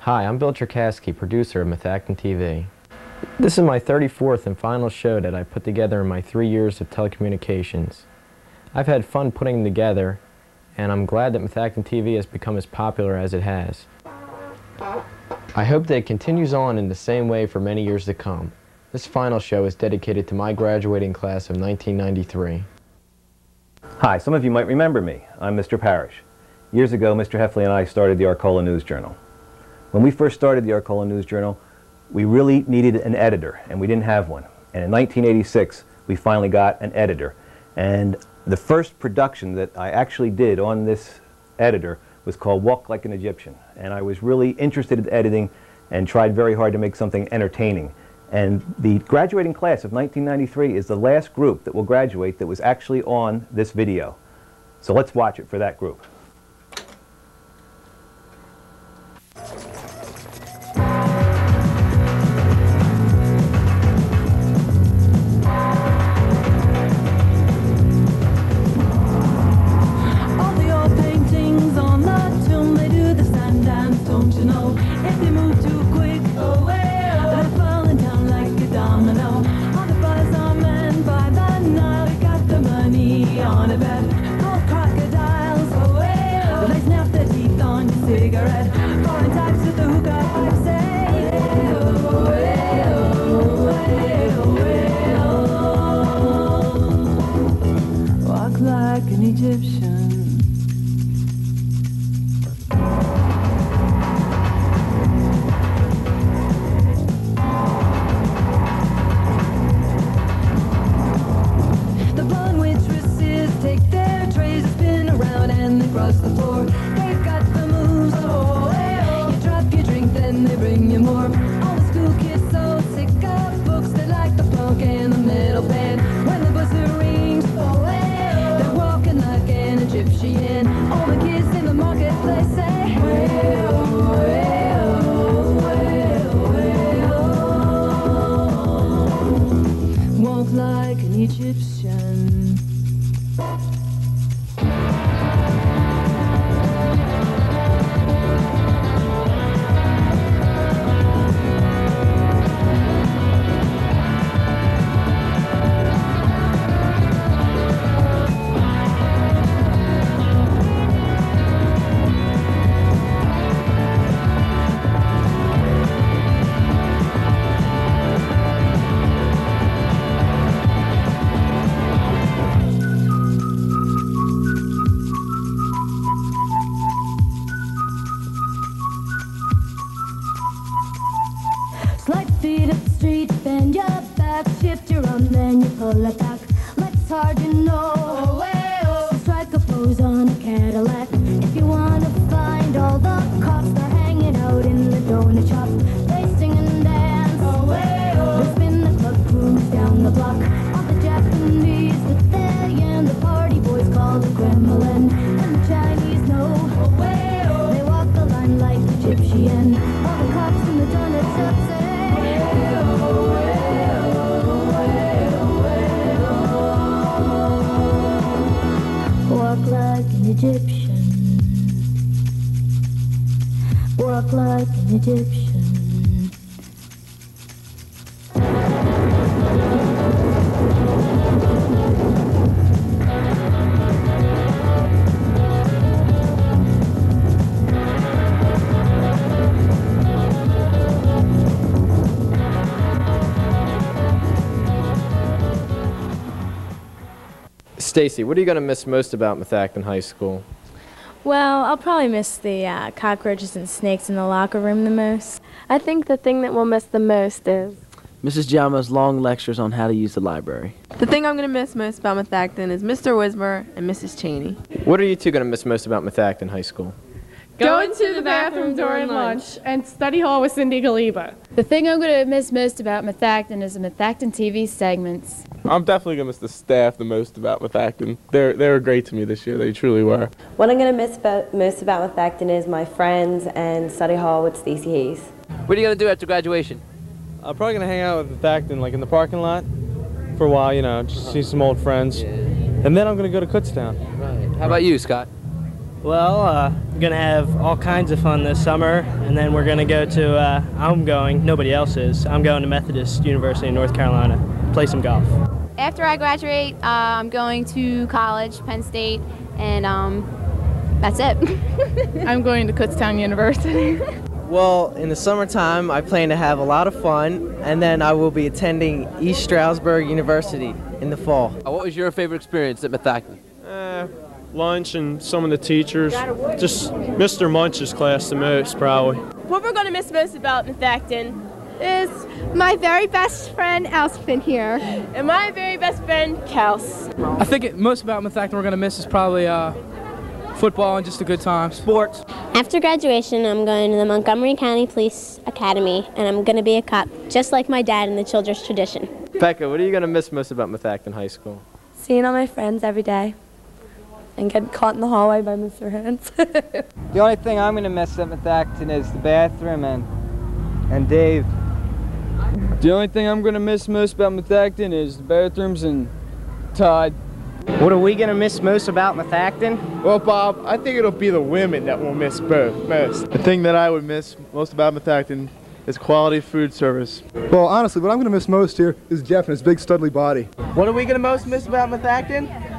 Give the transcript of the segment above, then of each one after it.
Hi, I'm Bill Cherkasky, producer of Methacton TV. This is my 34th and final show that I put together in my 3 years of telecommunications. I've had fun putting them together, and I'm glad that Methacton TV has become as popular as it has. I hope that it continues on in the same way for many years to come. This final show is dedicated to my graduating class of 1993. Hi, some of you might remember me. I'm Mr. Parrish. Years ago, Mr. Heffley and I started the Arcola News Journal. When we first started the Arcola News Journal, we really needed an editor, and we didn't have one. And in 1986, we finally got an editor. And the first production that I actually did on this editor was called Walk Like an Egyptian. And I was really interested in editing and tried very hard to make something entertaining. And the graduating class of 1993 is the last group that will graduate that was actually on this video. So let's watch it for that group. Walk like an Egyptian. The blonde waitresses take their trays and spin around and they cross the floor. They've got the moves, oh, you drop your drink, then they bring you more. All the school kids so sick of books, they like the punk and the metal band. When the buzzer rings, oh, they're walking like an Egyptian. All the kids in the marketplace say, way-oh, way-oh, way-oh, way-oh. Walk like an Egyptian. Slide feet up the street, bend your back, shift your arm, then you pull it back. Let's hard, you know. So strike a pose on a Cadillac. If you wanna find all the cops, they're hanging out in the donut shops. They sing and dance. They spin the club cruise down the block. All the Japanese with their yen, the party boys call the Kremlin. And the Chinese know. They walk the line like Egyptian. All the cops in the donut shops say, walk like an Egyptian. Walk like an Egyptian. Stacy, what are you going to miss most about Methacton High School? Well, I'll probably miss the cockroaches and snakes in the locker room the most. I think the thing that we'll miss the most is Mrs. Jama's long lectures on how to use the library. The thing I'm going to miss most about Methacton is Mr. Wismer and Mrs. Cheney. What are you two going to miss most about Methacton High School? Going to the bathroom during lunch and study hall with Cindy Galiba. The thing I'm going to miss most about Methacton is the Methacton TV segments. I'm definitely going to miss the staff the most about Methacton. They were great to me this year. They truly were. What I'm going to miss most about Methacton is my friends and study hall with Stacey Hayes. What are you going to do after graduation? I'm probably going to hang out with Methacton, like in the parking lot for a while, you know, just see some old friends. Yeah. And then I'm going to go to Kutztown. Right. How about you, Scott? Well, we're going to have all kinds of fun this summer, and then we're going to go to, nobody else is, I'm going to Methodist University in North Carolina, play some golf. After I graduate, I'm going to college, Penn State, and that's it. I'm going to Kutztown University. Well, in the summertime, I plan to have a lot of fun, and then I will be attending East Stroudsburg University in the fall. What was your favorite experience at Methacton? Lunch and some of the teachers. Just Mr. Munch's class the most, probably. What we're going to miss most about Methacton is my very best friend, Elspin here. And my very best friend, Kels. I think most about Methacton we're going to miss is probably football and just a good time. Sports. After graduation, I'm going to the Montgomery County Police Academy, and I'm going to be a cop, just like my dad in the Children's tradition. Becca, what are you going to miss most about Methacton High School? Seeing all my friends every day and getting caught in the hallway by Mr. Hans. The only thing I'm going to miss at Methacton is the bathroom and Dave. The only thing I'm going to miss most about Methacton is the bathrooms and Todd. What are we going to miss most about Methacton? Well, Bob, I think it'll be the women that will miss both most. The thing that I would miss most about Methacton is quality food service. Well, honestly, what I'm going to miss most here is Jeff and his big studly body. What are we going to most miss about Methacton?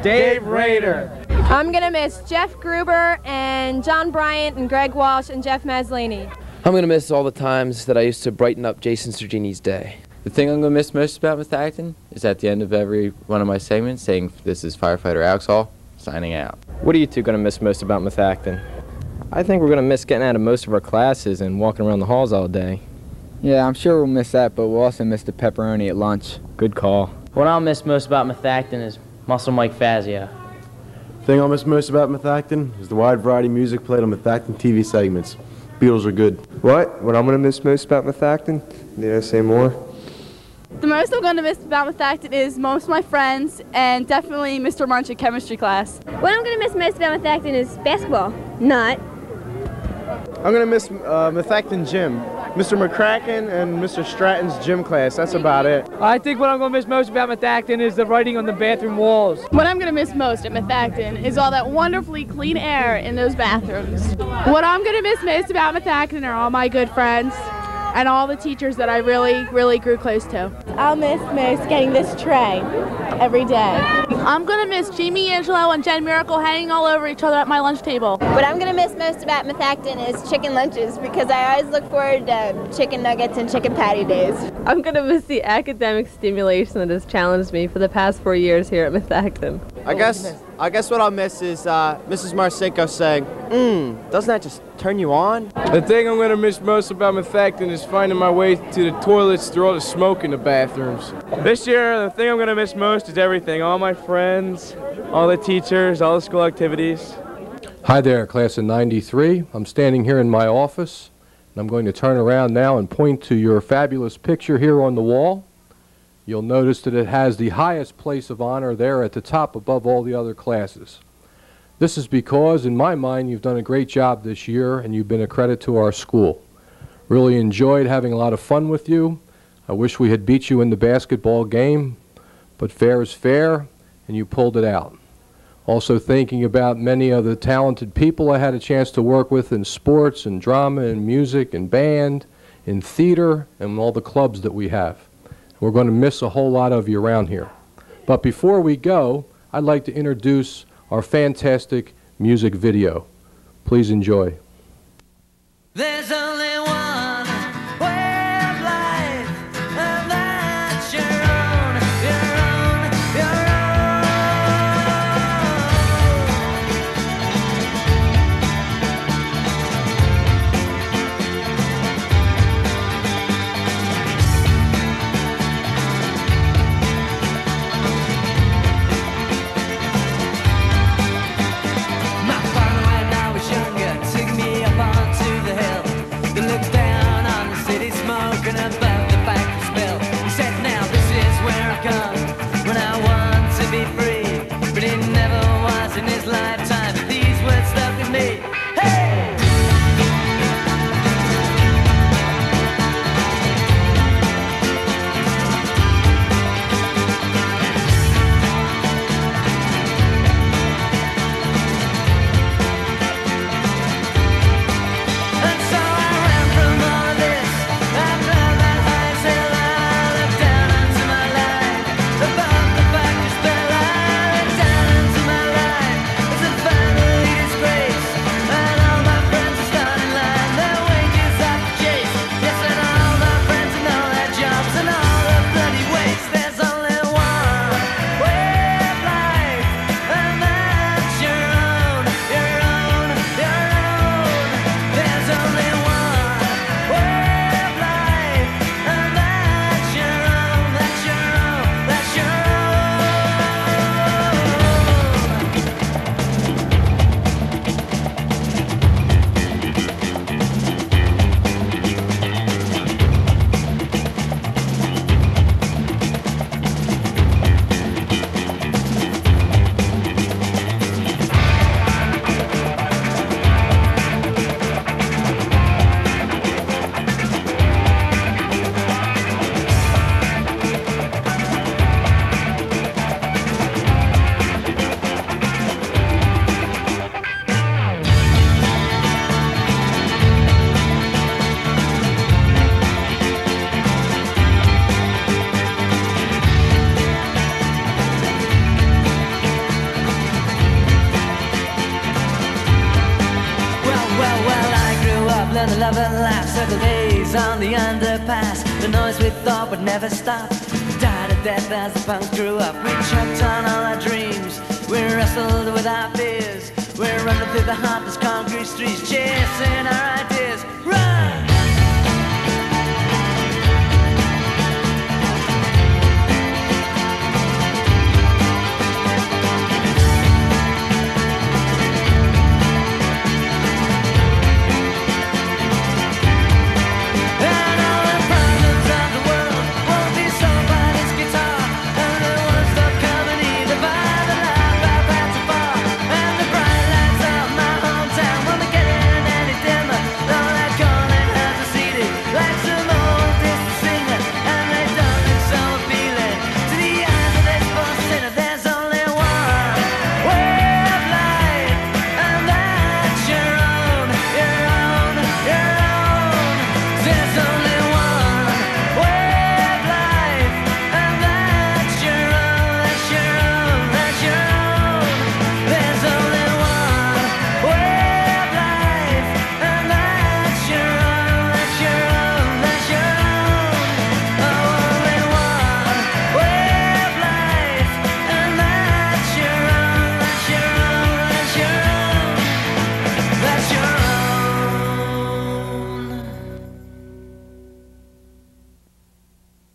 Dave Rader. I'm going to miss Jeff Gruber and John Bryant and Greg Walsh and Jeff Maslany. I'm going to miss all the times that I used to brighten up Jason Sergini's day. The thing I'm going to miss most about Methacton is at the end of every one of my segments saying, "This is Firefighter Alex Hall, signing out." What are you two going to miss most about Methacton? I think we're going to miss getting out of most of our classes and walking around the halls all day. Yeah, I'm sure we'll miss that, but we'll also miss the pepperoni at lunch. Good call. What I'll miss most about Methacton is Muscle Mike Fazio. The thing I'll miss most about Methacton is the wide variety of music played on Methacton TV segments. Beatles are good. What I'm going to miss most about Methacton? Did I say more? The most I'm going to miss about Methacton is most of my friends and definitely Mr. Munch in chemistry class. What I'm going to miss most about Methacton is basketball. Not. I'm going to miss Methacton gym. Mr. McCracken and Mr. Stratton's gym class. That's about it. I think what I'm going to miss most about Methacton is the writing on the bathroom walls. What I'm going to miss most at Methacton is all that wonderfully clean air in those bathrooms. What I'm going to miss most about Methacton are all my good friends and all the teachers that I really grew close to. I'll miss most getting this tray every day. I'm going to miss Jamie Angelo and Jen Miracle hanging all over each other at my lunch table. What I'm going to miss most about Methacton is chicken lunches because I always look forward to chicken nuggets and chicken patty days. I'm going to miss the academic stimulation that has challenged me for the past 4 years here at Methacton. I guess what I'll miss is Mrs. Marcinko saying, doesn't that just turn you on? The thing I'm going to miss most about Methacton is finding my way to the toilets through all the smoke in the bathrooms. This year, the thing I'm going to miss most is everything. All my friends, all the teachers, all the school activities. Hi there, class of 93. I'm standing here in my office, and I'm going to turn around now and point to your fabulous picture here on the wall. You'll notice that it has the highest place of honor there at the top above all the other classes. This is because, in my mind, you've done a great job this year and you've been a credit to our school. Really enjoyed having a lot of fun with you. I wish we had beat you in the basketball game, but fair is fair, and you pulled it out. Also thinking about many of the talented people I had a chance to work with in sports and drama and music and band, in theater, and all the clubs that we have. We're going to miss a whole lot of you around here. But before we go, I'd like to introduce our fantastic music video. Please enjoy. There's only one way of life, and that's your own, your own, your My father when I was younger took me up onto the hill. The love and laugh, circle days on the underpass. The noise we thought would never stop died a death as the punks grew up. We choked on all our dreams, we wrestled with our fears. We're running through the heartless concrete streets, chasing our ideas. Run!